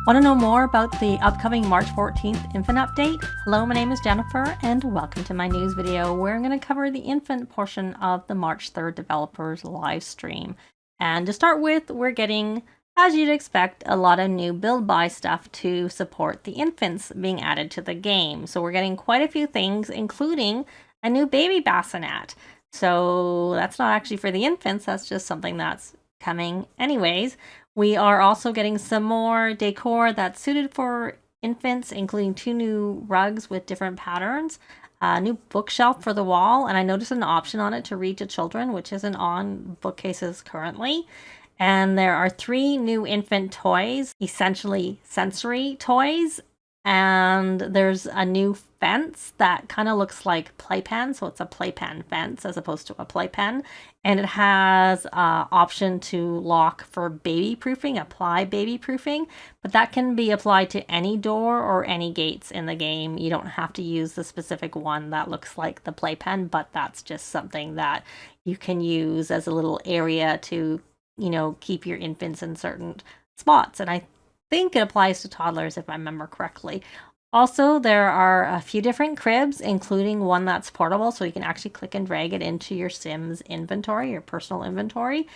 Want to know more about the upcoming March 14th infant update? Hello, my name is Jennifer and welcome to my news video where I'm going to cover the infant portion of the March 3rd developers live stream. And to start with, we're getting, as you'd expect, a lot of new build buy stuff to support the infants being added to the game. So we're getting quite a few things, including a new baby bassinet. So that's not actually for the infants, that's just something that's coming anyways. We are also getting some more decor that's suited for infants, including 2 new rugs with different patterns, a new bookshelf for the wall, and I noticed an option on it to read to children, which isn't on bookcases currently. And there are 3 new infant toys, essentially sensory toys. And there's a new fence that kind of looks like Playpen, so it's a Playpen Fence as opposed to a playpen. And it has an option to lock for baby proofing, apply baby proofing, but that can be applied to any door or any gates in the game. You don't have to use the specific one that looks like the Playpen, but that's just something that you can use as a little area to, keep your infants in certain spots. And I think it applies to toddlers if I remember correctly. Also, there are a few different cribs, including one that's portable, so you can actually click and drag it into your Sims inventory, your personal inventory.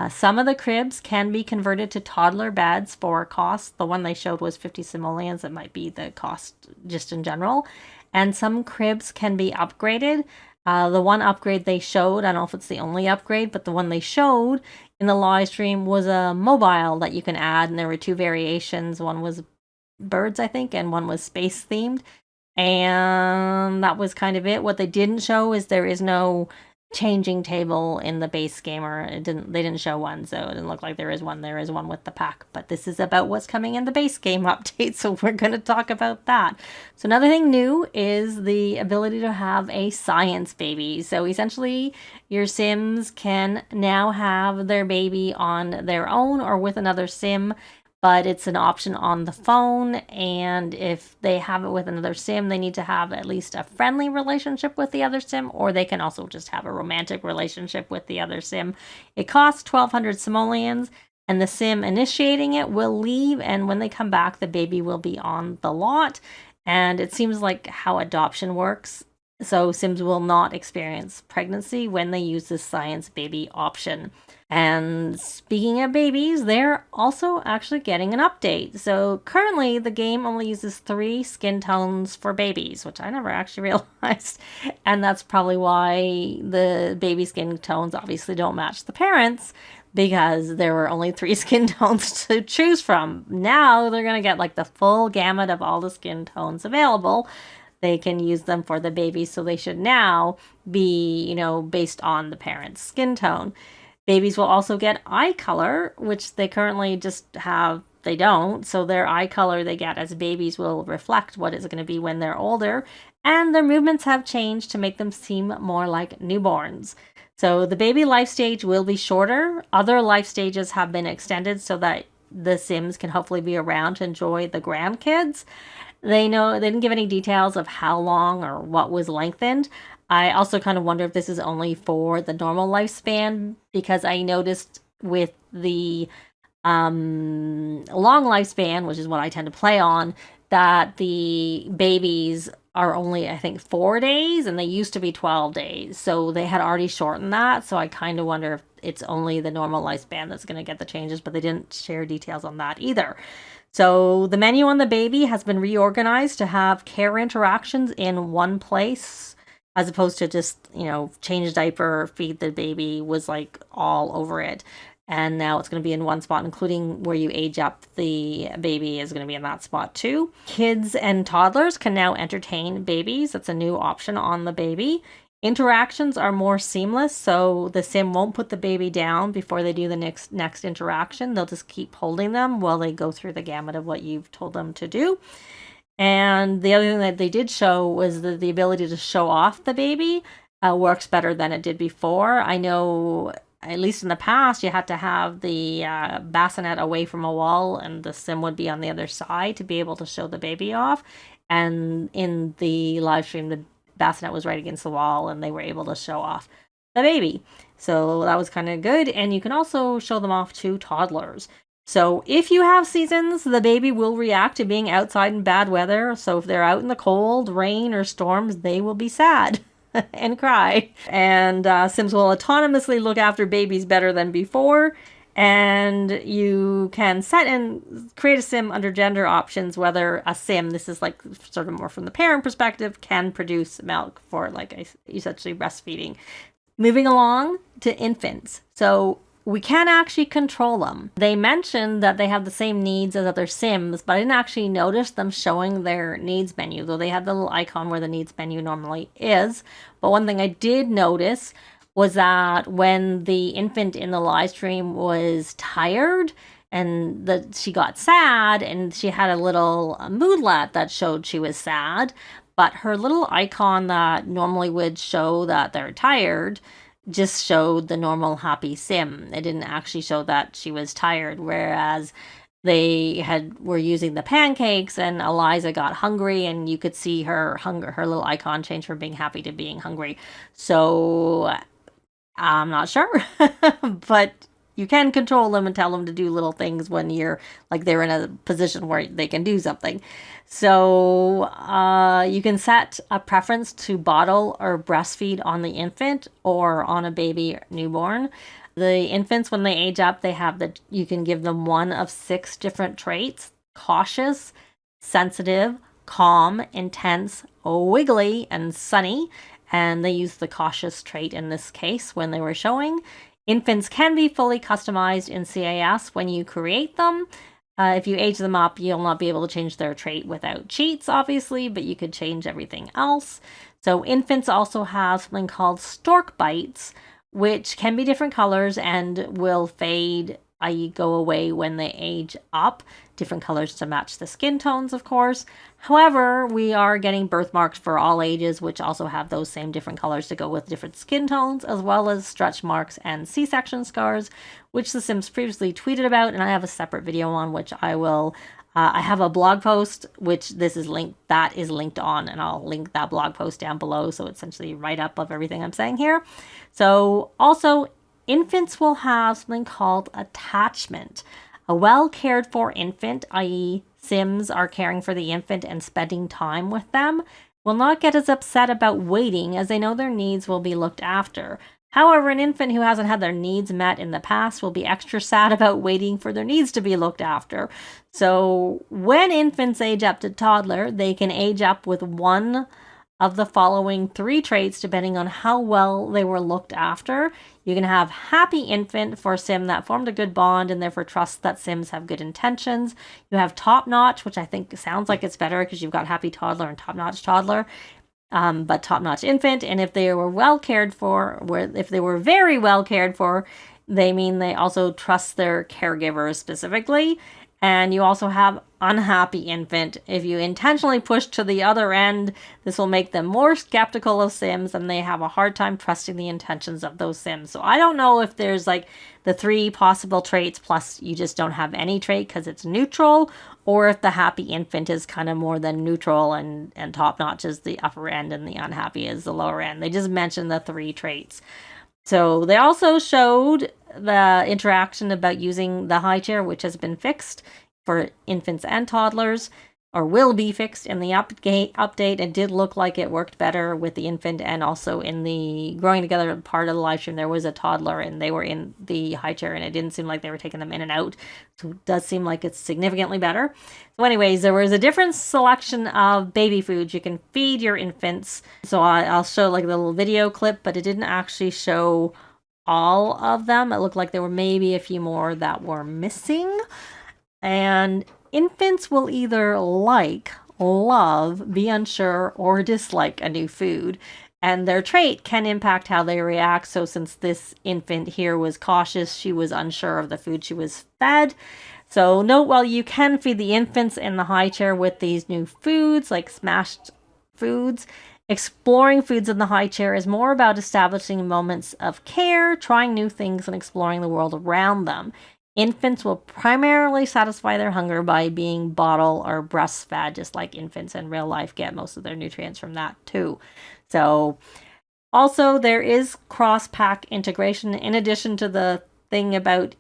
Some of the cribs can be converted to toddler beds for cost. The one they showed was 50 simoleons. It might be the cost just in general. And some cribs can be upgraded. The one upgrade they showed, I don't know if it's the only upgrade, but the one they showed in the live stream was a mobile that you can add, and there were 2 variations. One was birds, I think, and one was space themed, and that was kind of it. What they didn't show is there is no changing table in the base gamer. They didn't show one, so it didn't look like there is one. There is one with the pack, but this is about what's coming in the base game update, so we're going to talk about that. So another thing new is the ability to have a science baby. So essentially your Sims can now have their baby on their own or with another Sim, but it's an option on the phone, and if they have it with another Sim, they need to have at least a friendly relationship with the other Sim, or they can also just have a romantic relationship with the other Sim. It costs 1,200 simoleons, and the Sim initiating it will leave, and when they come back, the baby will be on the lot. And it seems like how adoption works. So Sims will not experience pregnancy when they use this science baby option. And speaking of babies, they're also actually getting an update. So currently the game only uses 3 skin tones for babies, which I never actually realized. And that's probably why the baby skin tones obviously don't match the parents, because there were only 3 skin tones to choose from. Now they're going to get like the full gamut of all the skin tones available. They can use them for the baby, so they should now be, based on the parent's skin tone. Babies will also get eye color, which they currently just have, they don't. So their eye color they get as babies will reflect what it's going to be when they're older. And their movements have changed to make them seem more like newborns. So the baby life stage will be shorter. Other life stages have been extended so that the Sims can hopefully be around to enjoy the grandkids. They didn't give any details of how long or what was lengthened. I also kind of wonder if this is only for the normal lifespan, because I noticed with the long lifespan, which is what I tend to play on, that the babies are only, I think, 4 days, and they used to be 12 days. So they had already shortened that. So I kind of wonder if it's only the normal lifespan that's going to get the changes, but they didn't share details on that either. So the menu on the baby has been reorganized to have care interactions in one place, as opposed to just, change diaper, feed the baby was like all over it. And now it's going to be in one spot, including where you age up the baby is going to be in that spot too. Kids and toddlers can now entertain babies. That's a new option on the baby. Interactions are more seamless, so the Sim won't put the baby down before they do the next interaction. They'll just keep holding them while they go through the gamut of what you've told them to do. And the other thing that they did show was the ability to show off the baby works better than it did before. I know, at least in the past, you had to have the bassinet away from a wall and the Sim would be on the other side to be able to show the baby off. And in the live stream, the bassinet was right against the wall and they were able to show off the baby. So that was kind of good. And you can also show them off to toddlers. So if you have seasons, the baby will react to being outside in bad weather. So if they're out in the cold, rain, or storms, they will be sad and cry. And Sims will autonomously look after babies better than before. And you can set and create a sim under gender options, whether a sim, this is like sort of more from the parent perspective, can produce milk for like essentially breastfeeding. Moving along to infants. So we can actually control them. They mentioned that they have the same needs as other Sims, but I didn't actually notice them showing their needs menu, though they had the little icon where the needs menu normally is. But one thing I did notice was that when the infant in the live stream was tired and that she got sad and she had a little moodlet that showed she was sad, but her little icon that normally would show that they're tired just showed the normal happy sim. It didn't actually show that she was tired, whereas they were using the pancakes and Eliza got hungry and you could see her little icon change from being happy to being hungry. So I'm not sure, but you can control them and tell them to do little things when you're like they're in a position where they can do something. So you can set a preference to bottle or breastfeed on the infant or on a baby newborn. The infants, when they age up, you can give them one of 6 different traits: cautious, sensitive, calm, intense, wiggly, and sunny. And they used the cautious trait in this case when they were showing. Infants can be fully customized in CAS when you create them. If you age them up, you'll not be able to change their trait without cheats, obviously, but you could change everything else. So infants also have something called stork bites, which can be different colors and will fade, i.e. go away when they age up. Different colors to match the skin tones, of course. However, we are getting birthmarks for all ages, which also have those same different colors to go with different skin tones, as well as stretch marks and C-section scars, which The Sims previously tweeted about, and I have a separate video on which I will. I have a blog post, which that is linked on, and I'll link that blog post down below, so it's essentially a write-up of everything I'm saying here. So also, infants will have something called attachment. A well-cared-for infant, i.e. Sims are caring for the infant and spending time with them, will not get as upset about waiting as they know their needs will be looked after. However, an infant who hasn't had their needs met in the past will be extra sad about waiting for their needs to be looked after. So when infants age up to toddler, they can age up with one of the following 3 traits depending on how well they were looked after. You can have happy infant for a sim that formed a good bond and therefore trusts that Sims have good intentions. You have top notch, which I think sounds like it's better because you've got happy toddler and top notch toddler. But top notch infant. And if they were well cared for, if they were very well cared for, they mean they also trust their caregivers specifically. And you also have unhappy infant. If you intentionally push to the other end, this will make them more skeptical of Sims and they have a hard time trusting the intentions of those Sims. So I don't know if there's like the 3 possible traits plus you just don't have any trait because it's neutral, or if the happy infant is kind of more than neutral and top notch is the upper end and the unhappy is the lower end. They just mentioned the 3 traits. So they also showed the interaction about using the high chair, which has been fixed for infants and toddlers, or will be fixed in the update. It did look like it worked better with the infant, and also in the growing together part of the live stream, there was a toddler and they were in the high chair and it didn't seem like they were taking them in and out. So it does seem like it's significantly better. So anyways, there was a different selection of baby foods you can feed your infants. So I'll show like a little video clip, but it didn't actually show all of them. It looked like there were maybe a few more that were missing. And infants will either like, love, be unsure, or dislike a new food. And their trait can impact how they react. So since this infant here was cautious, she was unsure of the food she was fed. So note, while you can feed the infants in the high chair with these new foods, like smashed foods, exploring foods in the high chair is more about establishing moments of care, trying new things, and exploring the world around them. Infants will primarily satisfy their hunger by being bottle or breastfed, just like infants in real life get most of their nutrients from that too. So also there is cross-pack integration in addition to the thing about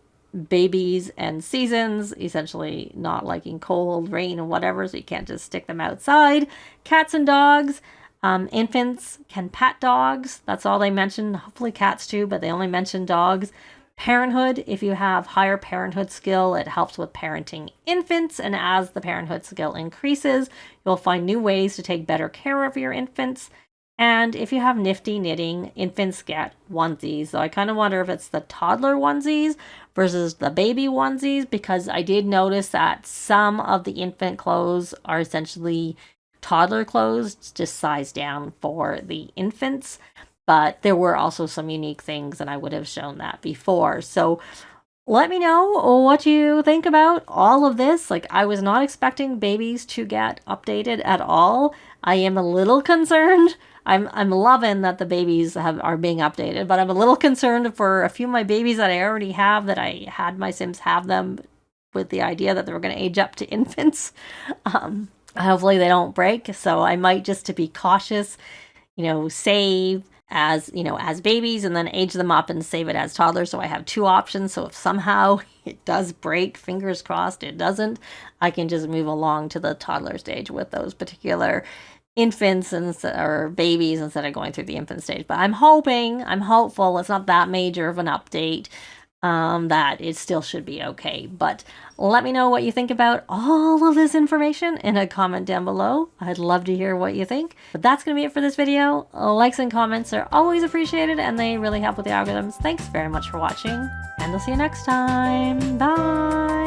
babies and seasons, essentially not liking cold, rain, and whatever, so you can't just stick them outside. Cats and dogs. Infants can pet dogs. That's all they mentioned. Hopefully cats too, but they only mentioned dogs. Parenthood, if you have higher parenthood skill, it helps with parenting infants, and as the parenthood skill increases, you'll find new ways to take better care of your infants. And if you have nifty knitting, infants get onesies. So I kind of wonder if it's the toddler onesies versus the baby onesies, because I did notice that some of the infant clothes are essentially toddler clothes, just sized down for the infants. But there were also some unique things, and I would have shown that before. So let me know what you think about all of this. Like, I was not expecting babies to get updated at all. I am a little concerned. I'm loving that the babies are being updated, but I'm a little concerned for a few of my babies that I already have, that I had my Sims have them with the idea that they were going to age up to infants. Hopefully they don't break, so I might, just to be cautious, save as babies and then age them up and save it as toddlers, so I have two options. So if somehow it does break, fingers crossed it doesn't, I can just move along to the toddler stage with those particular infants or babies instead of going through the infant stage. But I'm hopeful it's not that major of an update, that it still should be okay. But let me know what you think about all of this information in a comment down below. I'd love to hear what you think. But that's going to be it for this video. Likes and comments are always appreciated, and they really help with the algorithms. Thanks very much for watching, and I'll see you next time. Bye!